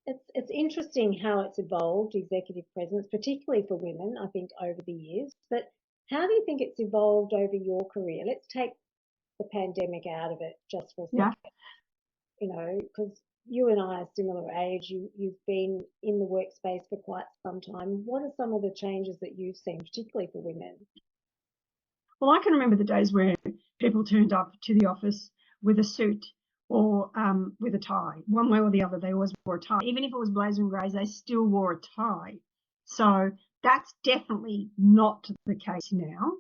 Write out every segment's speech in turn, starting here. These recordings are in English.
It's interesting how it's evolved, executive presence, particularly for women, I think, over the years. But how do you think it's evolved over your career? Let's take the pandemic out of it just for a Yeah. second, because you and I are similar age. You've been in the workspace for quite some time. What are some of the changes that you've seen, particularly for women? Well, I can remember the days where people turned up to the office with a suit or with a tie. One way or the other, they always wore a tie. Even if it was blazer and greys, they still wore a tie. So that's definitely not the case now.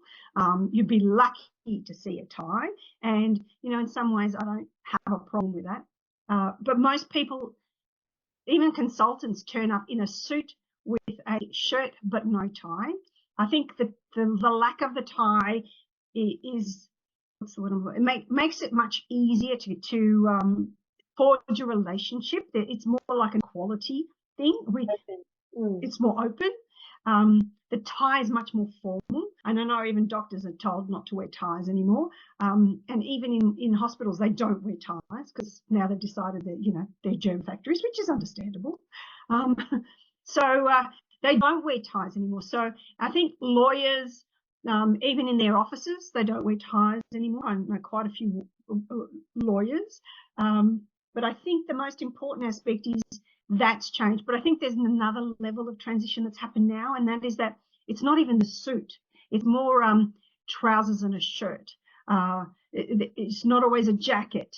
You'd be lucky to see a tie. And, in some ways, I don't have a problem with that. But most people, even consultants, turn up in a suit with a shirt but no tie. I think that the lack of the tie is, what's the word? It makes it much easier to forge a relationship. It's more like a quality thing. It's more open. The tie is much more formal. And I know even doctors are told not to wear ties anymore. And even in hospitals, they don't wear ties because now they've decided that, they're germ factories, which is understandable. So they don't wear ties anymore. So I think lawyers, even in their offices, they don't wear ties anymore. I know quite a few lawyers. But I think the most important aspect is that's changed. But I think there's another level of transition that's happened now, and that is that it's not even the suit. It's more trousers and a shirt. It's not always a jacket.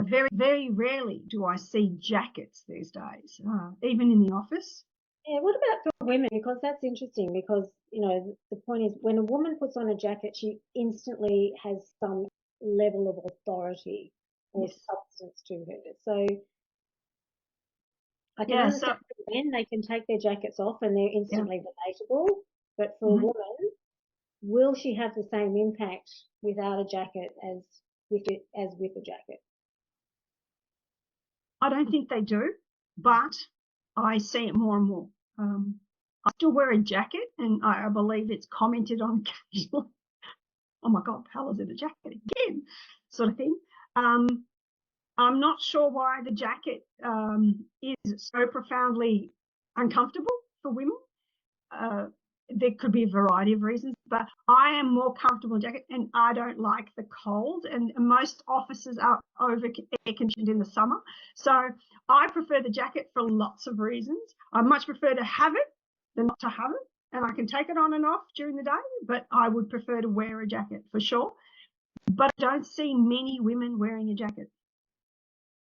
Very, very rarely do I see jackets these days, even in the office. Yeah, what about for women? Because that's interesting because, the point is when a woman puts on a jacket, she instantly has some level of authority or Yes. substance to her. So I can Yeah. understand for men, they can take their jackets off and they're Yeah. instantly relatable. But for a Mhm. woman, will she have the same impact without a jacket as with a jacket? I don't think they do, but I see it more and more. I still wear a jacket, and I believe it's commented on occasionally. Oh my God, Pella's in a jacket again, sort of thing. I'm not sure why the jacket is so profoundly uncomfortable for women. Uh, there could be a variety of reasons, but I am more comfortable in jacket, and I don't like the cold. And most offices are over air conditioned in the summer, so I prefer the jacket for lots of reasons. I much prefer to have it than not to have it, and I can take it on and off during the day. But I would prefer to wear a jacket for sure. But I don't see many women wearing a jacket.